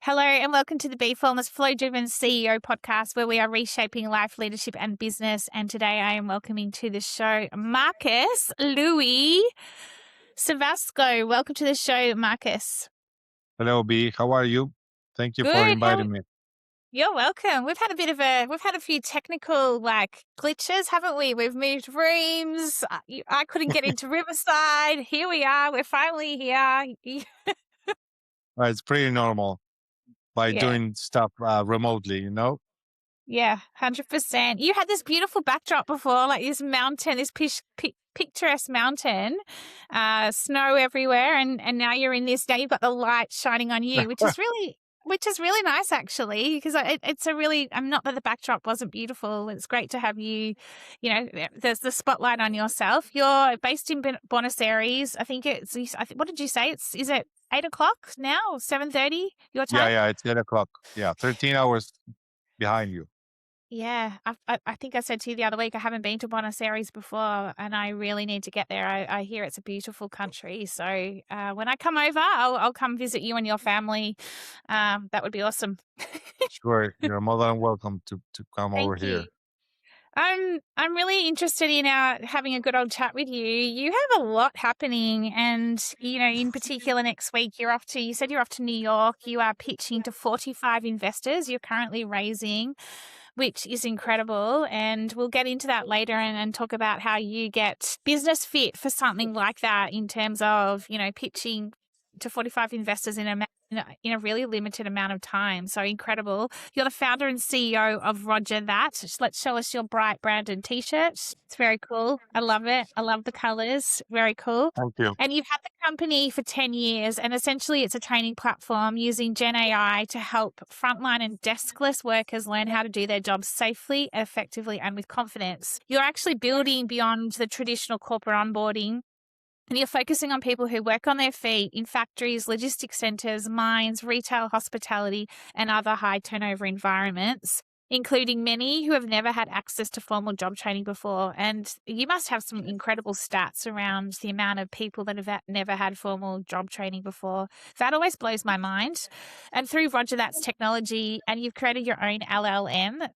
Hello and welcome to the Be Formless Flow-Driven CEO podcast, where we are reshaping life, leadership and business. And today I am welcoming to the show Marcos Cevasco. Welcome to the show, Marcos. Hello, B. How are you? Thank you for Good. inviting me. You're welcome. We've had a few technical glitches, haven't we? We've moved rooms. I couldn't get into Riverside. Here we are. We're finally here. It's pretty normal by Yeah. doing stuff remotely, you know? Yeah, 100%. You had this beautiful backdrop before, like this mountain, this picturesque mountain, snow everywhere, and now you're in this. Now you've got the light shining on you, which is really nice, actually. Because it's a really. I'm not that the backdrop wasn't beautiful. It's great to have you. You know, there's the spotlight on yourself. You're based in Buenos Aires. I think it's. What did you say? Is it 8:00 now? 7:30 your time? Yeah, it's 8 o'clock. Yeah, 13 hours behind you. Yeah, I think I said to you the other week, I haven't been to Buenos Aires before, and I really need to get there. I hear it's a beautiful country, so when I come over, I'll come visit you and your family. That would be awesome. Sure, you're more than welcome to come over Thank you. here. I'm really interested in having a good old chat with you. You have a lot happening, and in particular, next week you said you're off to New York. You are pitching to 45 investors. You're currently raising, which is incredible. And we'll get into that later and talk about how you get business fit for something like that in terms of, pitching to 45 investors in a really limited amount of time. So incredible. You're the founder and CEO of RogerThat. Let's show us your bright branded t-shirts. It's very cool. I love it. I love the colors. Very cool. Thank you. And you've had the company for 10 years, and essentially it's a training platform using Gen AI to help frontline and deskless workers learn how to do their jobs safely, effectively, and with confidence. You're actually building beyond the traditional corporate onboarding, and you're focusing on people who work on their feet in factories, logistics centers, mines, retail, hospitality, and other high turnover environments, including many who have never had access to formal job training before. And you must have some incredible stats around the amount of people that have never had formal job training before. That always blows my mind. And through RogerThat's technology, and you've created your own LLM,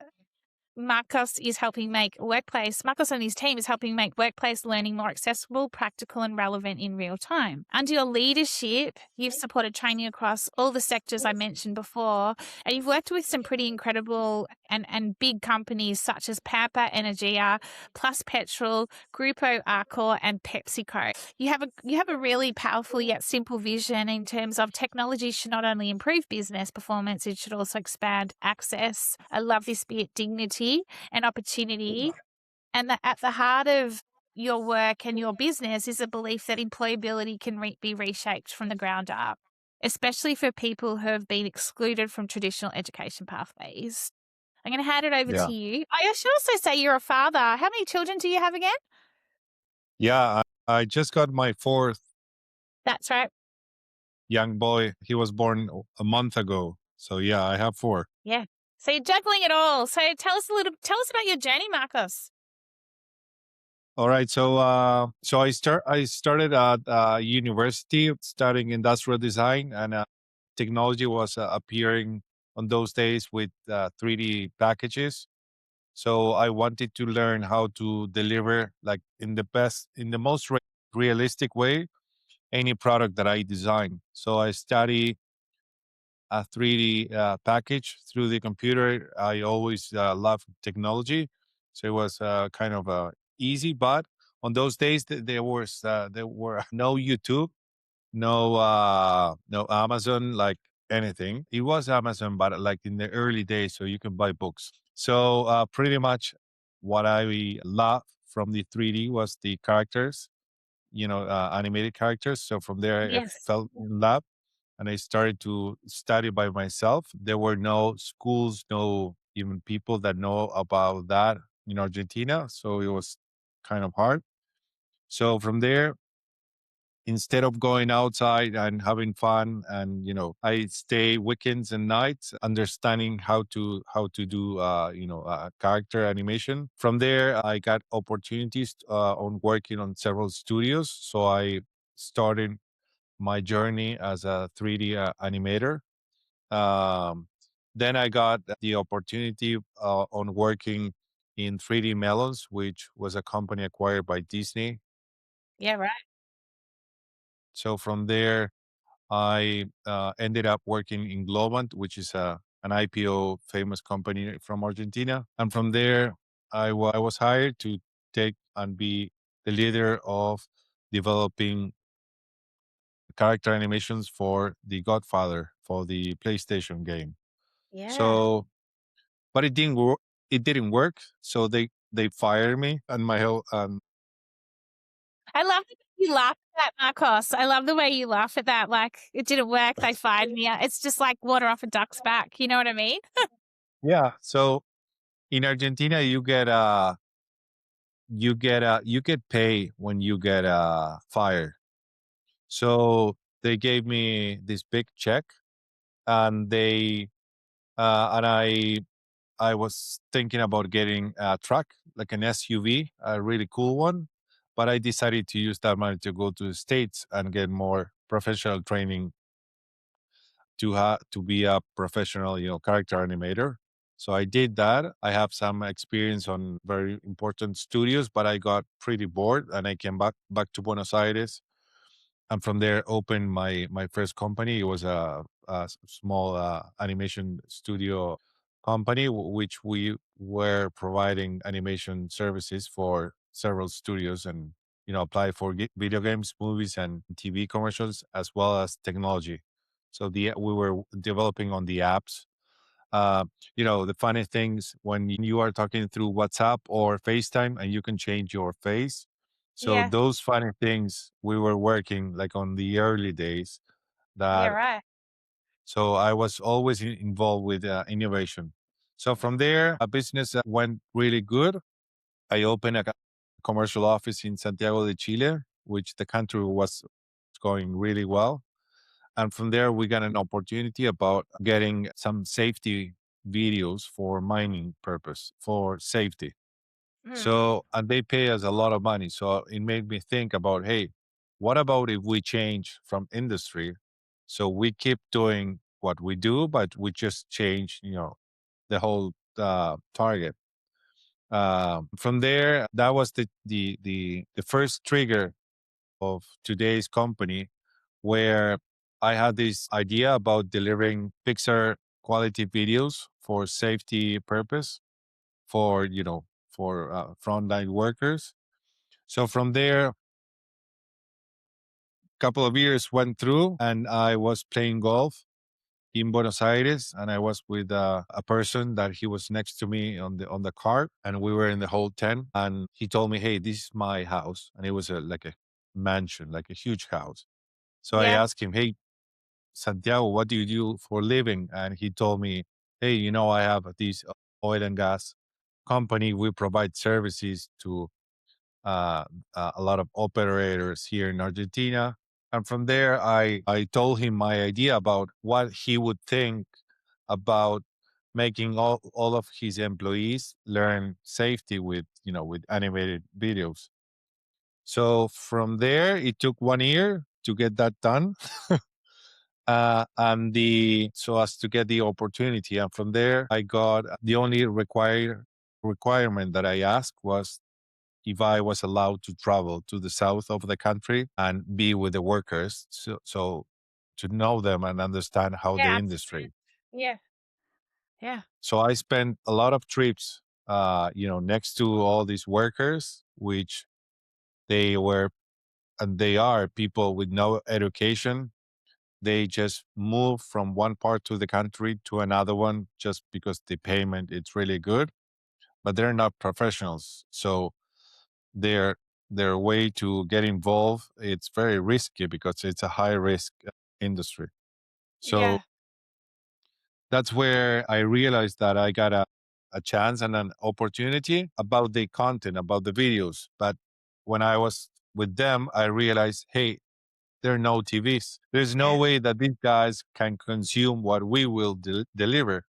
Marcos and his team is helping make workplace learning more accessible, practical, and relevant in real time. Under your leadership, you've supported training across all the sectors I mentioned before, and you've worked with some pretty incredible and big companies such as Pampa Energia, Plus Petrol, Grupo Arcor, and PepsiCo. You have a really powerful yet simple vision in terms of technology should not only improve business performance, it should also expand access. I love this bit, dignity and opportunity. And that at the heart of your work and your business is a belief that employability can be reshaped from the ground up, especially for people who have been excluded from traditional education pathways. I'm going to hand it over Yeah. to you. I should also say you're a father. How many children do you have again? Yeah, I just got my fourth That's right. young boy. He was born a month ago. So yeah, I have 4. Yeah. So you're juggling it all. So tell us about your journey, Marcos. All right. So I started at university studying industrial design, and technology was appearing on those days with 3D packages. So I wanted to learn how to deliver like in the most realistic way any product that I design. So I study a 3D package through the computer. I always loved technology, so it was kind of easy. But on those days, there were no YouTube, no Amazon, like anything. It was Amazon, but like in the early days, so you can buy books. So pretty much what I loved from the 3D was the characters, animated characters. So from there, I Yes. fell in love and I started to study by myself. There were no schools, no even people that know about that in Argentina. So it was kind of hard. So from there, instead of going outside and having fun, and I stay weekends and nights understanding how to do character animation. From there, I got opportunities on working on several studios. So I started my journey as a 3D animator. Um, then I got the opportunity on working in 3D Melons, which was a company acquired by Disney. Yeah, right. So from there, I ended up working in Globant, which is an IPO famous company from Argentina. And from there, I was hired to take and be the leader of developing character animations for The Godfather for the PlayStation game. Yeah. So, but it didn't work. It didn't work. So they fired me and my whole I love the way you laugh at that, Marcos. I love the way you laugh at that. Like, it didn't work, they fired me. It's just like water off a duck's back. You know what I mean? yeah. So in Argentina, you get pay when you get fired. So they gave me this big check, and I was thinking about getting a truck, like an SUV, a really cool one. But I decided to use that money to go to the States and get more professional training to be a professional, character animator. So I did that. I have some experience on very important studios, but I got pretty bored and I came back to Buenos Aires, and from there opened my first company. It was a small animation studio company, which we were providing animation services for several studios, and apply for video games, movies, and TV commercials, as well as technology. So the we were developing on the apps. uh, the funny things when you are talking through WhatsApp or FaceTime and you can change your face. So Yeah. those funny things we were working like on the early days. Yeah, That right. So I was always involved with innovation. So from there, a business went really good. I opened a commercial office in Santiago de Chile, which the country was going really well. And from there, we got an opportunity about getting some safety videos for mining purpose, for safety. Mm. So, and they pay us a lot of money. So it made me think about, hey, what about if we change from industry? So we keep doing what we do, but we just change, the whole target. From there, that was the first trigger of today's company, where I had this idea about delivering Pixar quality videos for safety purpose for frontline workers. So from there, a couple of years went through, and I was playing golf in Buenos Aires, and I was with a person that he was next to me on the cart, and we were in the whole tent, and he told me, "Hey, this is my house," and it was like a mansion, like a huge house. So I Yeah. asked him, "Hey, Santiago, what do you do for a living?" And he told me, "Hey, I have this oil and gas company. We provide services to uh, a lot of operators here in Argentina." And from there, I told him my idea about what he would think about making all of his employees learn safety with animated videos. So from there, it took 1 year to get that done. And the so as to get the opportunity, and from there I got the only requirement that I asked was if I was allowed to travel to the south of the country and be with the workers, so to know them and understand how Yeah, the understand. industry. Yeah. Yeah. So I spent a lot of trips, next to all these workers, which they were and they are people with no education. They just move from one part to the country to another one just because the payment is really good, but they're not professionals. So their their way to get involved, it's very risky because it's a high risk industry. So Yeah. that's where I realized that I got a chance and an opportunity about the content, about the videos. But when I was with them, I realized, hey, there are no TVs. There's no Yeah. way that these guys can consume what we will deliver.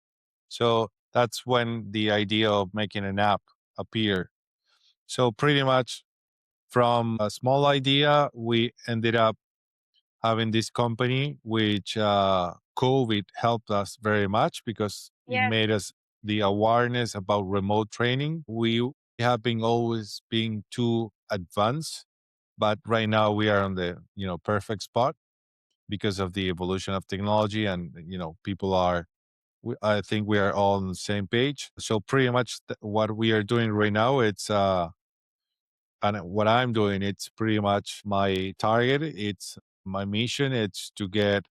So that's when the idea of making an app appeared. So pretty much from a small idea, we ended up having this company which COVID helped us very much because it Yeah. made us the awareness about remote training. We have been always being too advanced, but right now we are on the perfect spot because of the evolution of technology, and people are. I think we are all on the same page. So pretty much what we are doing right now, it's and what I'm doing, it's pretty much my target. It's my mission. It's to get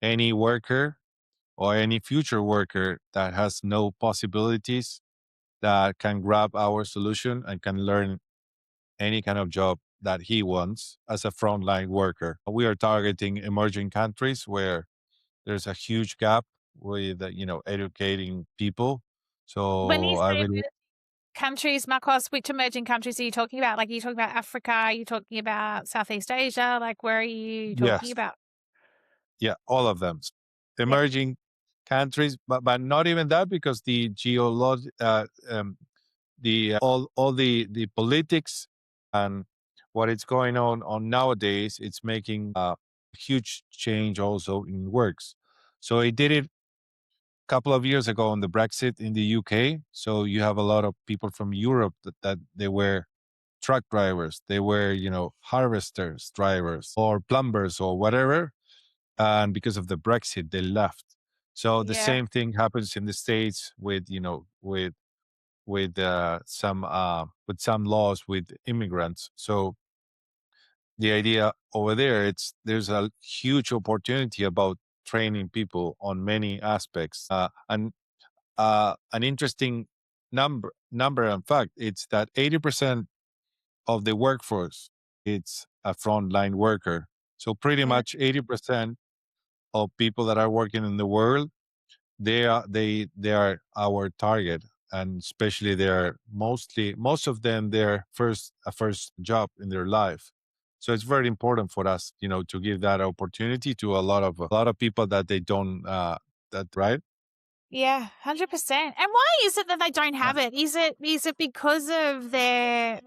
any worker or any future worker that has no possibilities that can grab our solution and can learn any kind of job that he wants as a frontline worker. We are targeting emerging countries where there's a huge gap with educating people. When So you I say really countries, Marcos, which emerging countries are you talking about? Like, are you talking about Africa? Are you talking about Southeast Asia? Like, where are you talking yes, about? yeah, all of them. Yeah. Emerging countries, but not even that because all the politics and what is going on nowadays, it's making a huge change also in works. So it did it a couple of years ago on the Brexit in the UK. So you have a lot of people from Europe that they were truck drivers, they were harvesters drivers or plumbers or whatever, and because of the Brexit, they left. So the Yeah. same thing happens in the States with with some laws with immigrants. So the idea over there, it's there's a huge opportunity about training people on many aspects. And an interesting number and fact, it's that 80% of the workforce, it's a frontline worker. So pretty Yeah. much 80% of people that are working in the world, they are our target, and especially they're most of them their first job in their life. So it's very important for us, to give that opportunity to a lot of people that they don't that right. Yeah, 100%. And why is it that they don't have it? Is it because of their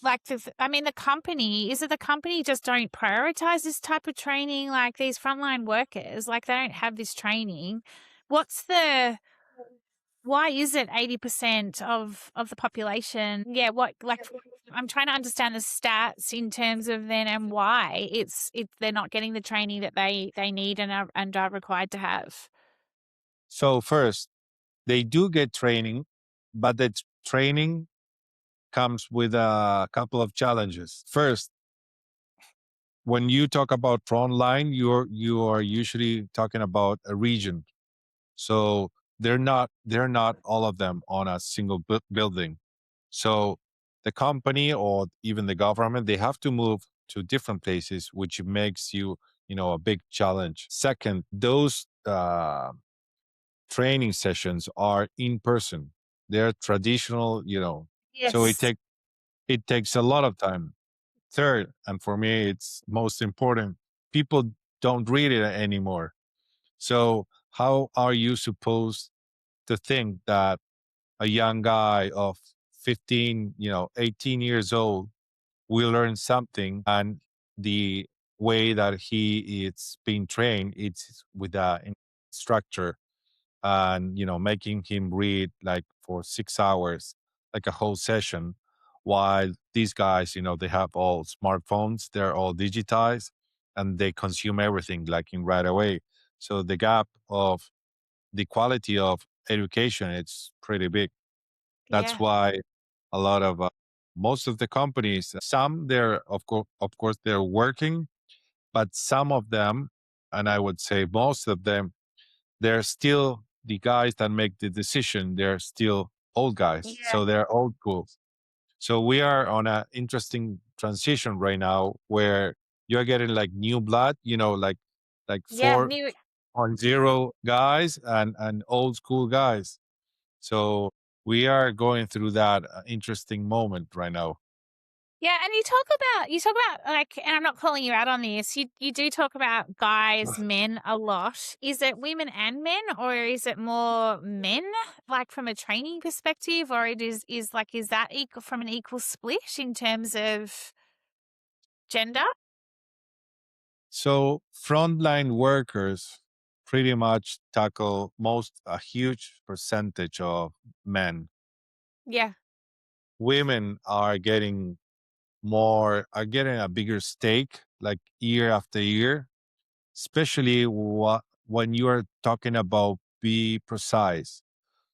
like the company? Is it the company just don't prioritize this type of training? Like these frontline workers, like they don't have this training. What's the why is it 80% of the population? Yeah, what like I'm trying to understand the stats in terms of then and why it's they're not getting the training that they need and are required to have. So first, they do get training, but the training comes with a couple of challenges. First, when you talk about frontline, you are usually talking about a region. So they're not all of them on a single building. So the company or even the government, they have to move to different places, which makes a big challenge. Second, those training sessions are in person. They're traditional, so Yes. it takes a lot of time. Third, and for me, it's most important, people don't read it anymore. So how are you supposed to think that a young guy of 15, 18 years old will learn something, and the way that he is being trained, it's with a instructor, and making him read like for 6 hours, like a whole session, while these guys, they have all smartphones, they're all digitized, and they consume everything like in right away. So the gap of the quality of education, it's pretty big. That's Yeah. why a lot of most of the companies, some they're of course they're working, but some of them, and I would say most of them, they're still the guys that make the decision. They're still old guys, Yeah. so they're old school. So we are on an interesting transition right now where you're getting like new blood, like Yeah. 4.0 guys and old school guys. So we are going through that interesting moment right now. Yeah, and you talk about like, and I'm not calling you out on this. You do talk about guys, men a lot. Is it women and men, or is it more men, like from a training perspective, or is that equal from an equal split in terms of gender? So frontline workers, pretty much tackle most a huge percentage of men. Yeah. Women are getting a bigger stake like year after year, especially when you are talking about be precise.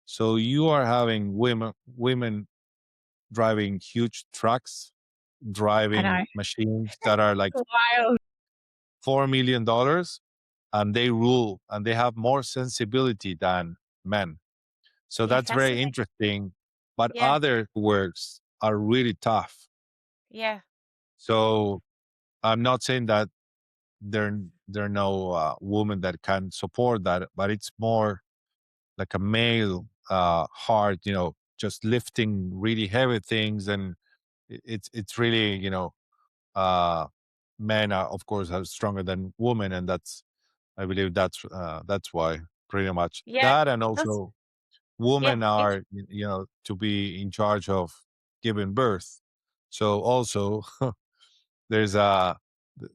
So you are having women driving huge trucks, I know. driving machines that are like Wild. $4 million, and they rule and they have more sensibility than men. So Yeah, that's very fascinating. interesting. But Yeah. other works are really tough. Yeah. So I'm not saying that there are no women that can support that, but it's more like a male heart, just lifting really heavy things, and it's really, uh, men are of course are stronger than women, and I believe that's why pretty much Yeah. that, and That's also yeah. women Yeah. are to be in charge of giving birth. So also there's a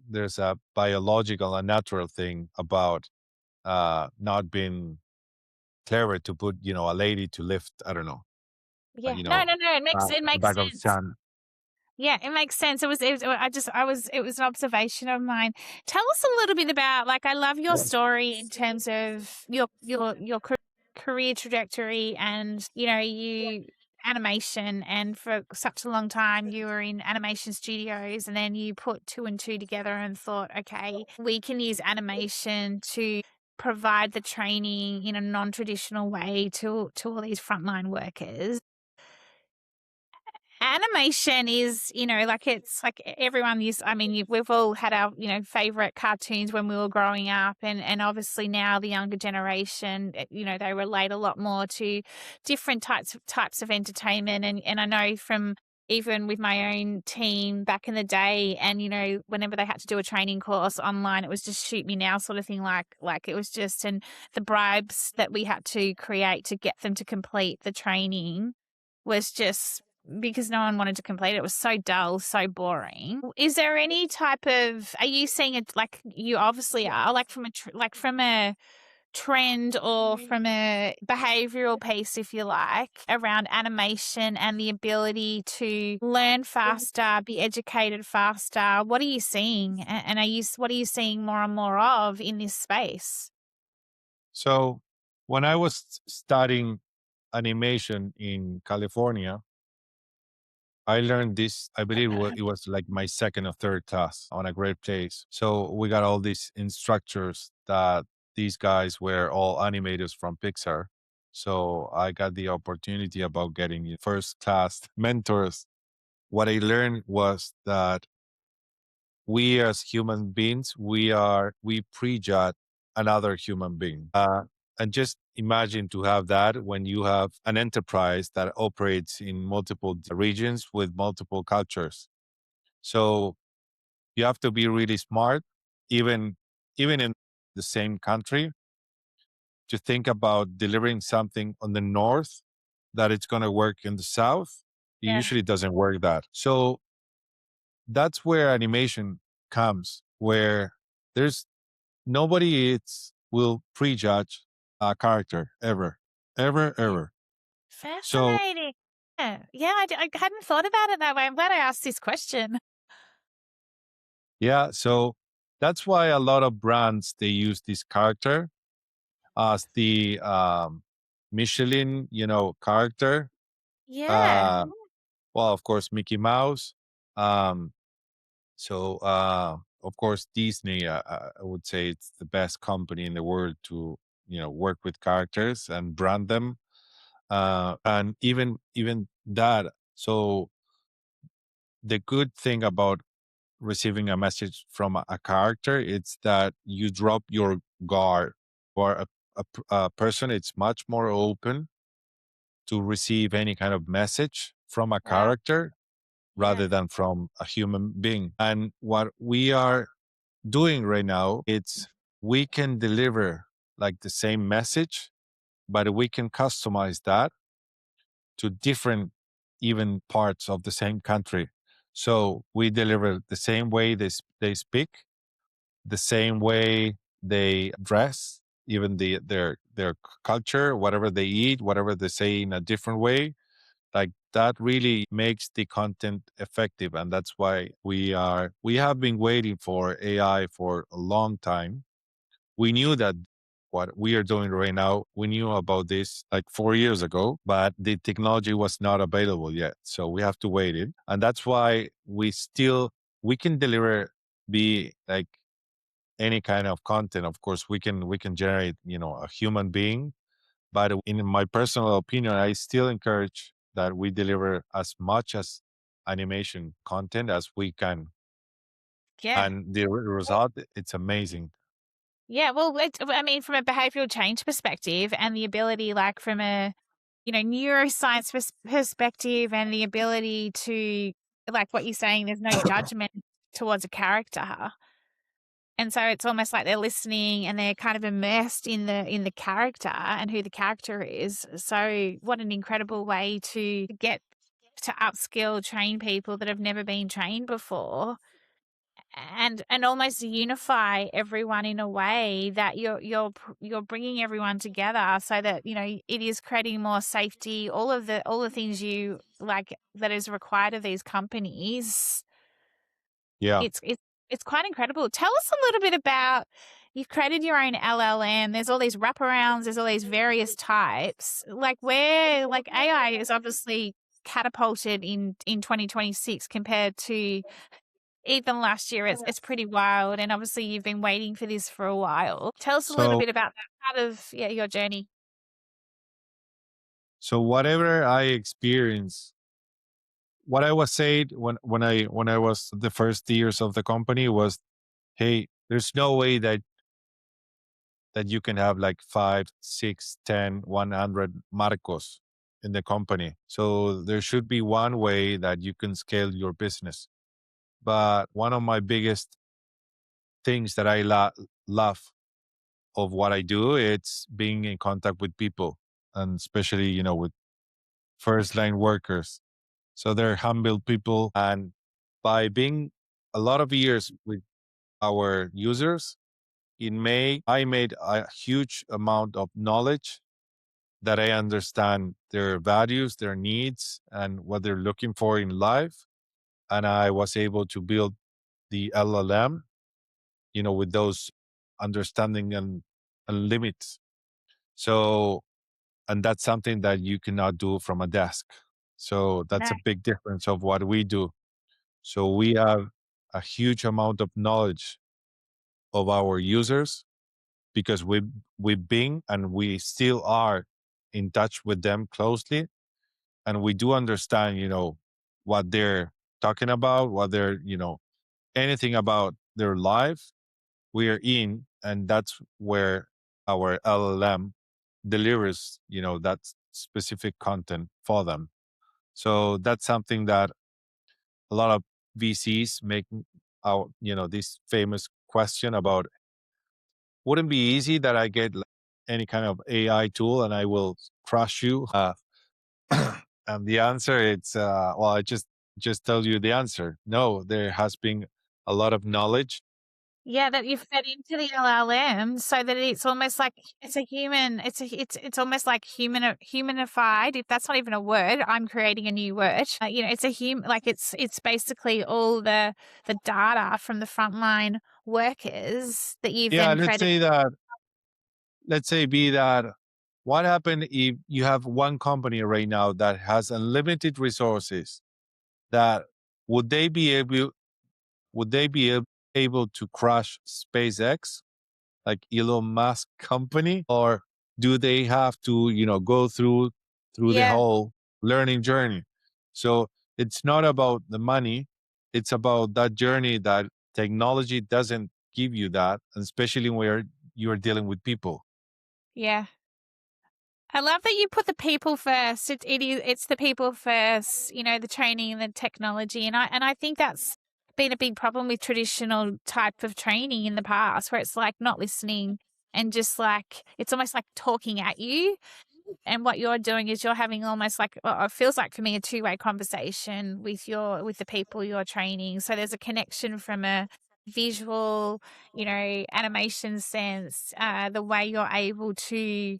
there's a biological and natural thing about not being clever to put a lady to lift, I don't know, uh, Yeah. you No, know no, no, it the makes back of sense. sun. Yeah, it makes sense. It was an observation of mine. Tell us a little bit about, like, I love your story in terms of your career trajectory and, you animation, and for such a long time you were in animation studios, and then you put two and two together and thought, okay, we can use animation to provide the training in a non-traditional way to all these frontline workers. Animation is, like, it's like everyone used, I mean, we've all had our, favorite cartoons when we were growing up, and obviously now the younger generation, they relate a lot more to different types of entertainment, and I know from even with my own team back in the day, and whenever they had to do a training course online, it was just shoot me now sort of thing, like it was just, and the bribes that we had to create to get them to complete the training was just because no one wanted to complete it. It was so dull, so boring. Is there any type of, are you seeing it, like you obviously are, like from a trend or from a behavioral piece, if you like, around animation and the ability to learn faster, be educated faster? What are you seeing? And what are you seeing more and more of in this space? So when I was studying animation in California, I learned this. I believe it was like my second or third class on a great place. So we got all these instructors that these guys were all animators from Pixar. So I got the opportunity about getting first class mentors. What I learned was that we as human beings, we prejudge another human being. And just imagine to have that when you have an enterprise that operates in multiple regions with multiple cultures. So you have to be really smart, even in the same country, to think about delivering something on the north that it's going to work in the south. It Yeah. usually doesn't work that. So that's where animation comes, where there's nobody will prejudge a character ever, ever, ever. So Fascinating. Yeah, yeah, I hadn't thought about it that way. I'm glad I asked this question. yeah, so that's why a lot of brands they use this character as the Michelin, character. Yeah, Uh, well, of course, Mickey Mouse. Um, of course, Disney. I would say it's the best company in the world to work with characters and brand them. And even that. So the good thing about receiving a message from a character, it's that you drop your guard. For a person, it's much more open to receive any kind of message from a wow, character yeah, rather than from a human being. And what we are doing right now, it's we can deliver like the same message, but we can customize that to different even parts of the same country. So we deliver the same way they speak, the same way they dress, even their culture, whatever they eat, whatever they say in a different way. Like that really makes the content effective, and that's why we have been waiting for AI for a long time. We knew that what we are doing right now, we knew about this like 4 years ago, but the technology was not available yet. So we have to wait it. And that's why we can deliver be like any kind of content. Of course, we can generate, a human being. But in my personal opinion, I still encourage that we deliver as much as animation content as we can. Yeah. And the result, it's amazing. Yeah, well, I mean, from a behavioral change perspective and the ability, like from a, neuroscience perspective and the ability to, like what you're saying, there's no judgment towards a character. And so it's almost like they're listening and they're kind of immersed in the character and who the character is. So what an incredible way to get to upskill, train people that have never been trained before and almost unify everyone in a way that you're bringing everyone together so that it is creating more safety, all the things you like that is required of these companies. Yeah. It's quite incredible. Tell us a little bit about, you've created your own LLM. There's all these wraparounds, there's all these various types, like where like AI is obviously catapulted in 2026 compared to even last year. It's pretty wild, and obviously you've been waiting for this for a while. Tell us a little So bit about that part of your journey. so whatever I experience, what I was said when I was the first years of the company was, hey, there's no way that you can have like 5, 6, 10, 100 Marcos in the company. So there should be one way that you can scale your business. But one of my biggest things that I love of what I do, it's being in contact with people, and especially, with first line workers. So they're humble people. And by being a lot of years with our users, I made a huge amount of knowledge that I understand their values, their needs, and what they're looking for in life. And I was able to build the LLM, with those understanding and limits. So, and that's something that you cannot do from a desk. So that's No. a big difference of what we do. So we have a huge amount of knowledge of our users because we've been and we still are in touch with them closely, and we do understand, what they're talking about, what they're, anything about their life we are in, and that's where our LLM delivers, that specific content for them. So that's something that a lot of VCs make out, this famous question about, wouldn't be easy that I get like any kind of AI tool and I will crush you. And the answer, it's well, I just tell you the answer. No, there has been a lot of knowledge. Yeah, that you've fed into the LLM so that it's almost like it's a human. It's almost like humanified. If that's not even a word, I'm creating a new word. It's a human. Like it's basically all the data from the frontline workers that you've Yeah, then created. let's say be that, what happened if you have one company right now that has unlimited resources, that would they be able able to crush SpaceX, like Elon Musk company, or do they have to, go through the Yeah, whole learning journey? So it's not about the money, it's about that journey that technology doesn't give you that, and especially where you're dealing with people. yeah. I love that you put the people first. It's the people first, the training and the technology. And I think that's been a big problem with traditional type of training in the past, where it's like not listening and just like it's almost like talking at you. And what you're doing is you're having almost like, well, it feels like for me, a two-way conversation with the people you're training. So there's a connection from a visual, animation sense, the way you're able to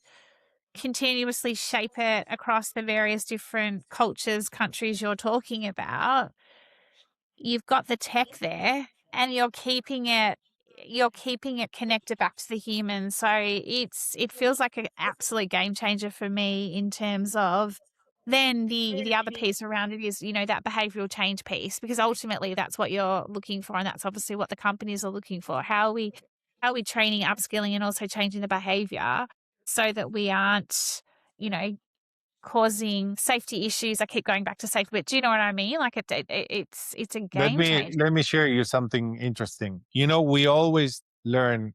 continuously shape it across the various different cultures, countries you're talking about, you've got the tech there and you're keeping it connected back to the human. So it feels like an absolute game changer for me in terms of then the other piece around it is, that behavioral change piece, because ultimately that's what you're looking for. And that's obviously what the companies are looking for. How are we training, upskilling, and also changing the behavior so that we aren't, you know, causing safety issues. I keep going back to safety, but do you know what I mean? Like it's a Let game me changer. let me share you something interesting. We always learn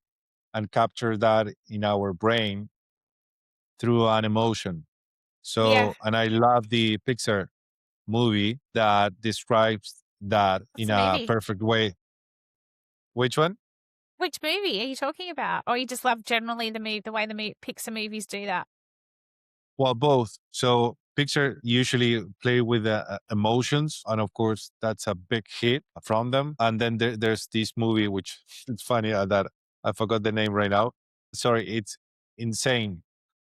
and capture that in our brain through an emotion. Yeah, And I love the Pixar movie that describes that what's in the a movie? perfect way. Which one? Which movie are you talking about? Or you just love generally the way the Pixar movies do that? Well, both. So Pixar usually play with emotions, and of course that's a big hit from them. And then there's this movie, which it's funny that I forgot the name right now. Sorry, it's Insane.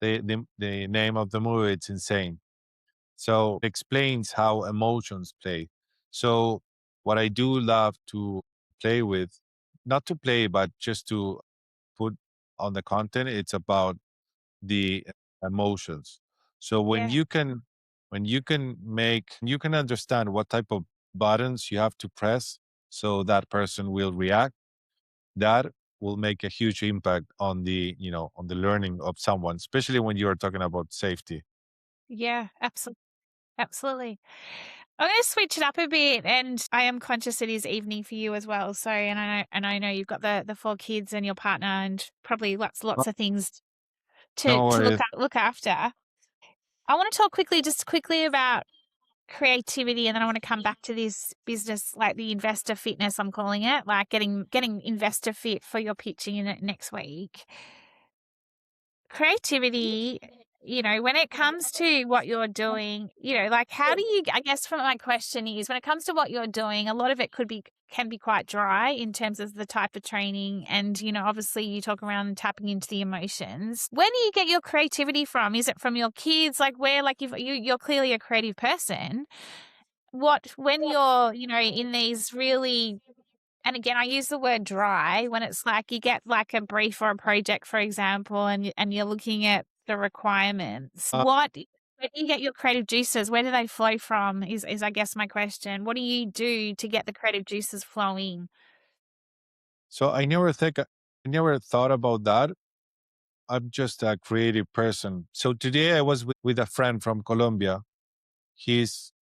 The name of the movie, it's Insane. So it explains how emotions play. So what I do love to play with, not to play, but just to put on the content, it's about the emotions. So Yeah. you can understand what type of buttons you have to press so that person will react, that will make a huge impact on on the learning of someone, especially when you are talking about safety. Yeah, absolutely. Absolutely. I'm gonna switch it up a bit, and I am conscious it is evening for you as well. So, and I know you've got the 4 kids and your partner and probably lots of things to No look worries. look after. I wanna talk quickly about creativity, and then I want to come back to this business, like the investor fitness, I'm calling it, like getting investor fit for your pitching in it next week. Creativity, when it comes to what you're doing, like how do you, I guess from my question is, when it comes to what you're doing, a lot of it can be quite dry in terms of the type of training. And, obviously you talk around tapping into the emotions. Where do you get your creativity from? Is it from your kids? Like where, like you're clearly a creative person. When you're, in these really, and again, I use the word dry when it's like you get like a brief or a project, for example, and you're looking at the requirements. Uh, Where do you get your creative juices? Where do they flow from? Is I guess my question. What do you do to get the creative juices flowing? so I never thought about that. I'm just a creative person. So today I was with a friend from Colombia. He's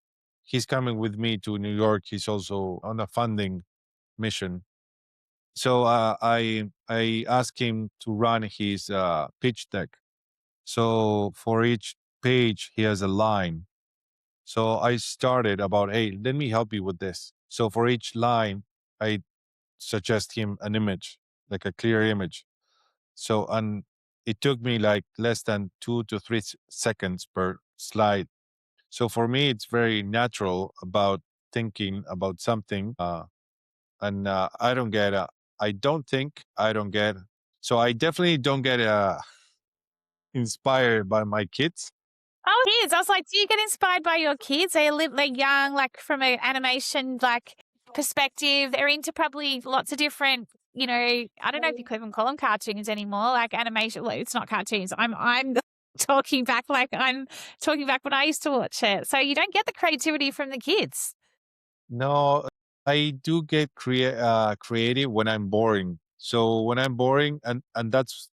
he's coming with me to New York. He's also on a funding mission. So I asked him to run his pitch deck. So for each page, he has a line. So I started about, hey, let me help you with this. So for each line, I suggest him an image, like a clear image. So and it took me like less than 2 to 3 seconds per slide. So for me, it's very natural about thinking about something. And I don't get, I don't think I don't get, so I definitely don't get inspired by my kids. Oh, kids. I was like, do you get inspired by your kids? They're young, like from an animation like perspective. They're into probably lots of different, I don't know if you could even call them cartoons anymore, like animation. Well, it's not cartoons. I'm talking back when I used to watch it. So you don't get the creativity from the kids. No, I do get creative when I'm boring. So when I'm boring, and that's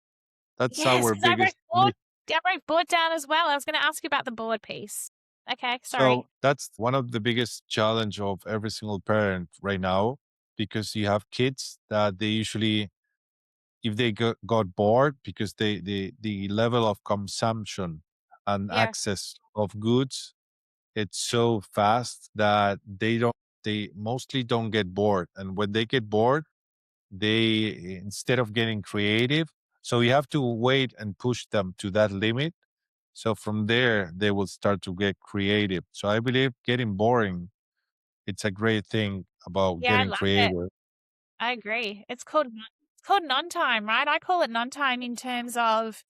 Yes, our because I wrote biggest board. I wrote board down as well. I was going to ask you about the board piece. Okay, So sorry. that's one of the biggest challenge of every single parent right now, because you have kids that they usually, if they got bored, because the level of consumption and Yeah, access of goods, it's so fast that they mostly don't get bored. And when they get bored, they, instead of getting creative, so you have to wait and push them to that limit, so from there they will start to get creative. So I believe getting boring, it's a great thing about yeah, I getting love it. creative. I agree. It's called non-time, right? I call it non-time in terms of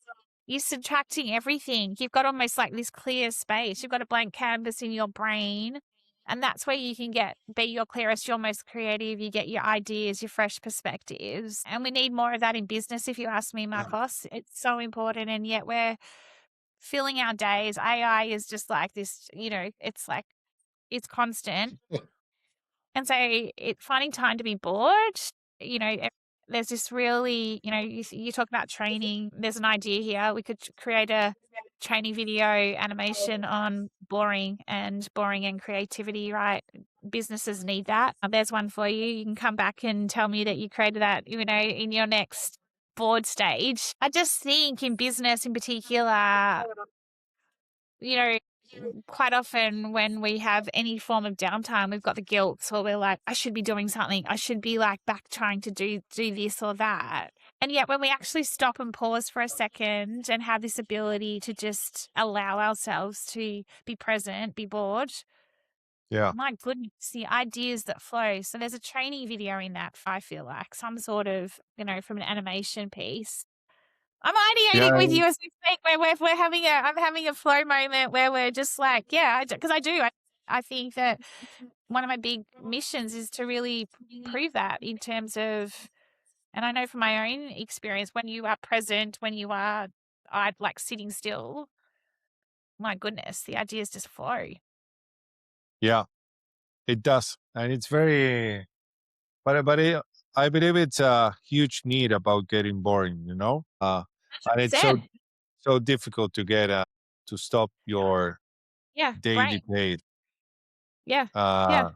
you're subtracting everything. You've got almost like this clear space. You've got a blank canvas in your brain. And that's where you can be your clearest, your most creative. You get your ideas, your fresh perspectives. And we need more of that in business, if you ask me, Marcos. It's so important. And yet we're filling our days. AI is just like this, it's like it's constant. And so it's finding time to be bored. You know, there's this really, you talk about training. There's an idea here. We could create a training video animation on boring and creativity, right? Businesses need that. There's one for you. You can come back and tell me that you created that, in your next board stage. I just think in business in particular, you know, quite often when we have any form of downtime, we've got the guilt. So we're like, I should be doing something. I should be like back trying to do this or that. And yet when we actually stop and pause for a second and have this ability to just allow ourselves to be present, be bored, Yeah. my goodness, the ideas that flow. So there's a training video in that, I feel like, some sort of, from an animation piece. I'm Yeah. ideating with you as we speak. I'm having a flow moment where we're just like, yeah, because I do. I think that one of my big missions is to really prove that in terms of, and I know from my own experience, when you are present, when you are, I like sitting still. My goodness, the ideas just flow. Yeah, it does. And it's very, I believe it's a huge need about getting boring, and it's so, 100%. so difficult to get, to stop your Yeah, daily brain. pace. Yeah, yeah, Uh, and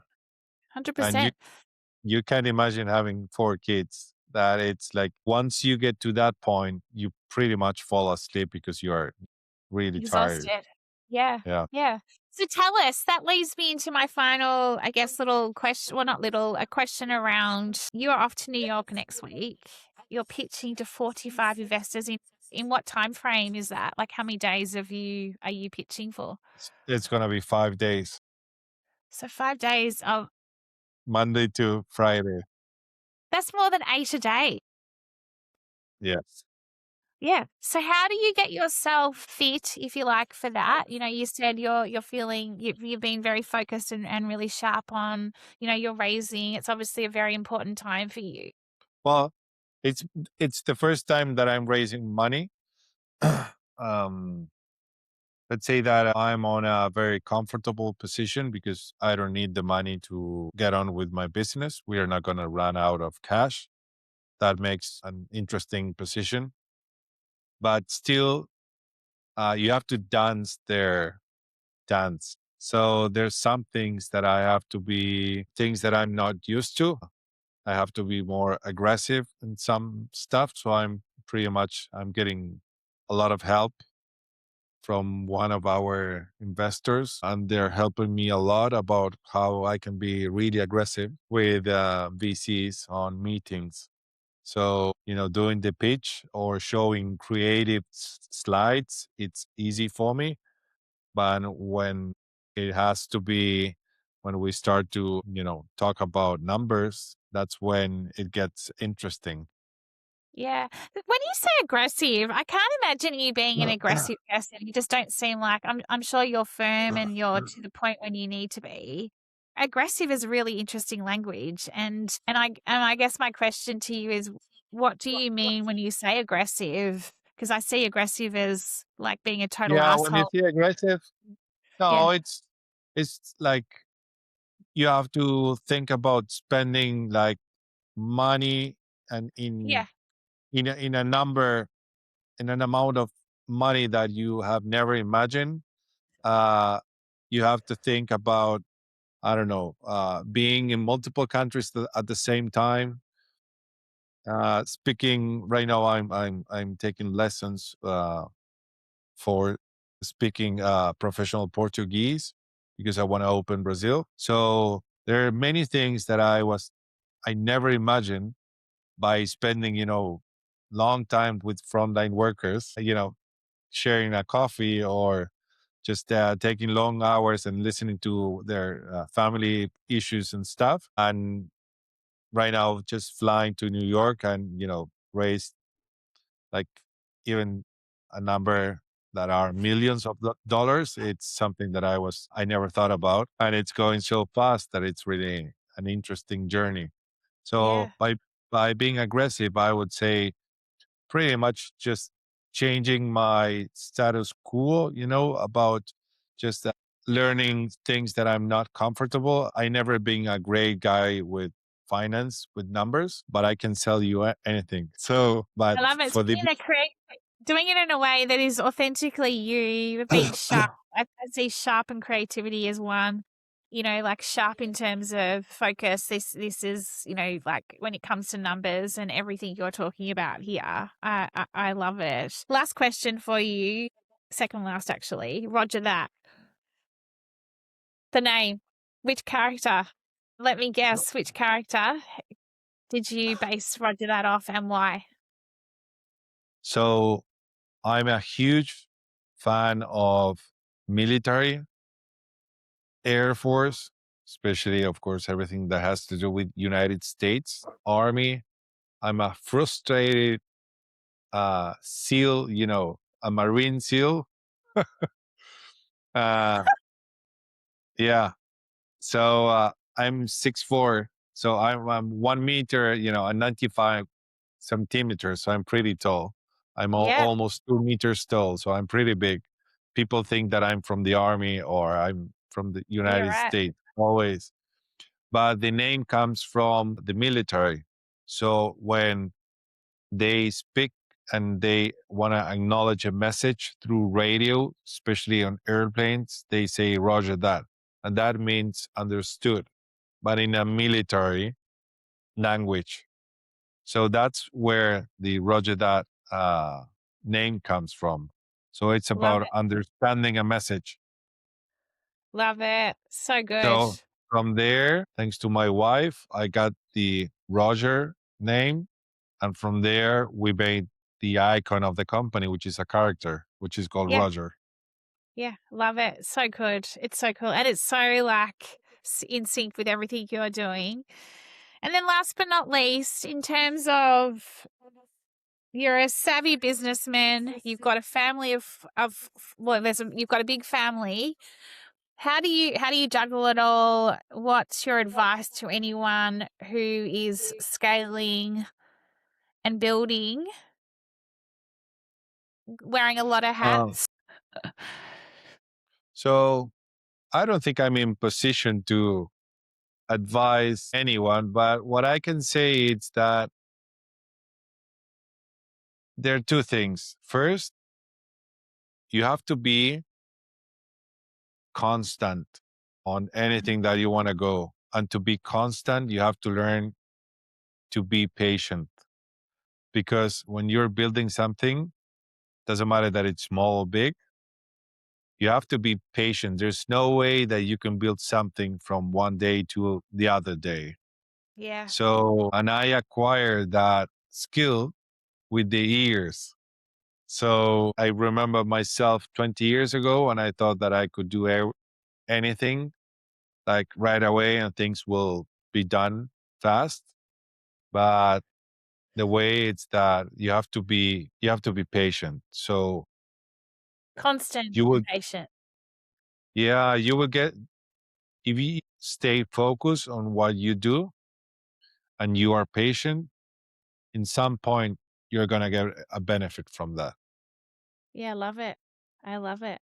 100%. you can imagine having 4 kids that it's like once you get to that point, you pretty much fall asleep because you are really tired. Exhausted. Yeah, Yeah. yeah. So tell us, that leads me into my final, I guess, little question. Well, not little, a question around you're off to New York next week. You're pitching to 45 investors in what time frame is that? Like how many days are you pitching for? It's going to be 5 days, So 5 days of Monday to Friday. that's more than 8 a day. Yes. Yeah. So how do you get yourself fit, if you like, for that? You said you're feeling you've been very focused and really sharp on, you're raising. It's obviously a very important time for you. Well, it's it's the first time that I'm raising money. um, let's say that I'm on a very comfortable position because I don't need the money to get on with my business. We are not going to run out of cash. That makes an interesting position, but still, you have to dance their dance. So there's some things that I have to be things that I'm not used to. I have to be more aggressive in some stuff. So I'm getting a lot of help from one of our investors, and they're helping me a lot about how I can be really aggressive with VCs on meetings. So, doing the pitch or showing creative slides, it's easy for me. But when it has to be, when we start to, talk about numbers, that's when it gets interesting. Yeah. When you say aggressive, I can't imagine you being an aggressive person. You just don't seem like I'm sure you're firm and you're to the point when you need to be. Aggressive is really interesting language. And I guess my question to you is what do you mean when you say aggressive? Because I see aggressive as like being a total Yeah, when you asshole. see aggressive, Yeah. no, it's like you have to think about spending like money and Yeah. in a number in an amount of money that you have never imagined. Uh, you have to think about, I don't know, being in multiple countries at the same time. Speaking right now, I'm taking lessons for speaking professional Portuguese because I want to open Brazil. So there are many things that I never imagined by spending, long time with frontline workers, sharing a coffee or just taking long hours and listening to their family issues and stuff. And right now just flying to New York and raise like even a number that are millions of dollars. It's something that I never thought about, and it's going so fast that it's really an interesting journey. So Yeah. by being aggressive, I would say pretty much just changing my status quo, about just learning things that I'm not comfortable. I never been a great guy with finance, with numbers, but I can sell you anything. So, but I love it. It's for the doing it in a way that is authentically you, being sharp. I see sharp and creativity as one. Like sharp in terms of focus. This is, like when it comes to numbers and everything you're talking about here. I love it. Last question for you. Second last, actually. Roger that. The name. Which character? Let me guess. Which character did you base Roger that off, and why? so I'm a huge fan of military, Air Force, especially of course everything that has to do with United States Army. I'm a frustrated SEAL, a Marine SEAL. Uh, yeah. So I'm 6'4". So I'm 1 meter, and 95 centimeters. So I'm pretty tall. I'm Yeah, almost 2 meters tall. So I'm pretty big. People think that I'm from the army or I'm from the you're United right. States always. But the name comes from the military. So when they speak and they want to acknowledge a message through radio, especially on airplanes, they say Roger that. And that means understood, but in a military language. So that's where the Roger that name comes from. So it's Love about it. understanding a message. Love it. So good. So from there, thanks to my wife, I got the Roger name. And from there, we made the icon of the company, which is a character, which is called Yeah, Roger. yeah, love it. So good. It's so cool. And it's so like in sync with everything you're doing. And then last but not least, in terms of you're a savvy businessman, you've got a family of well, you've got a big family. How do you juggle it all? What's your advice to anyone who is scaling and building, wearing a lot of Um, hats? so I don't think I'm in position to advise anyone, but what I can say is that there are two things. First, you have to be constant on anything that you want to go. And to be constant, you have to learn to be patient because when you're building something, doesn't matter that it's small or big, you have to be patient. There's no way that you can build something from one day to the other day. Yeah. So, and I acquired that skill with the years. So I remember myself 20 years ago and I thought that I could do anything like right away and things will be done fast. But the way it's that you have to be patient. So Constant you and will patient. yeah, you will get if you stay focused on what you do and you are patient, in some point you're gonna get a benefit from that. Yeah, I love it. I love it.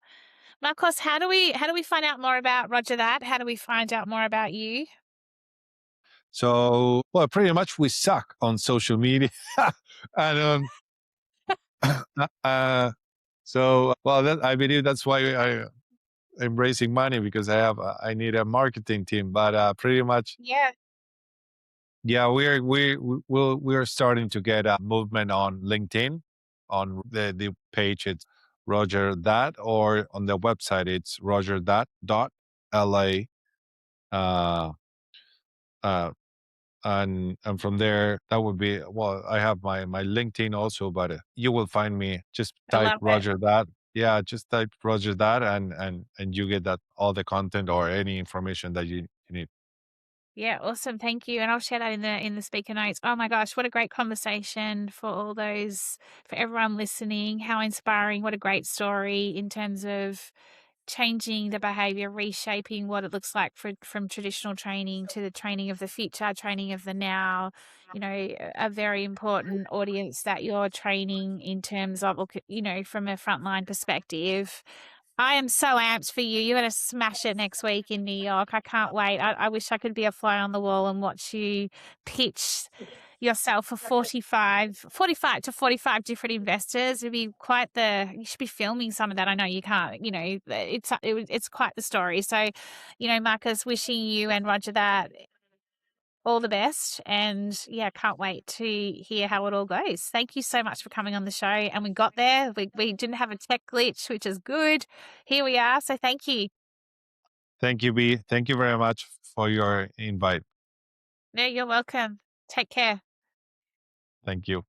Marcos, how do we find out more about Roger that? How do we find out more about you? So well, pretty much we suck on social media. And so well that I believe that's why I'm raising money because I need a marketing team. But pretty much Yeah, yeah, we're starting to get a movement on LinkedIn, on the page. It's Roger that, or on the website it's RogerThat.la. Uh, uh, and from there, that would be well. I have my LinkedIn also, but you will find me. Just I type love it. Roger that. Yeah, just type Roger that, and you get that all the content or any information that you need. Yeah, awesome. Thank you. And I'll share that in the speaker notes. Oh my gosh, what a great conversation for all those for everyone listening. How inspiring. What a great story in terms of changing the behavior, reshaping what it looks like from traditional training to the training of the future, training of the now. A very important audience that you're training in terms of, from a frontline perspective. I am so amped for you. You're going to smash it next week in New York. I can't wait. I wish I could be a fly on the wall and watch you pitch yourself for 45 to 45 different investors. It'd be you should be filming some of that. I know you can't, it's quite the story. So, Marcus, wishing you and Roger that all the best. And yeah, can't wait to hear how it all goes. Thank you so much for coming on the show. And we got there. We didn't have a tech glitch, which is good. Here we are. So thank you. Thank you, B. Thank you very much for your invite. Yeah, you're welcome. Take care. Thank you.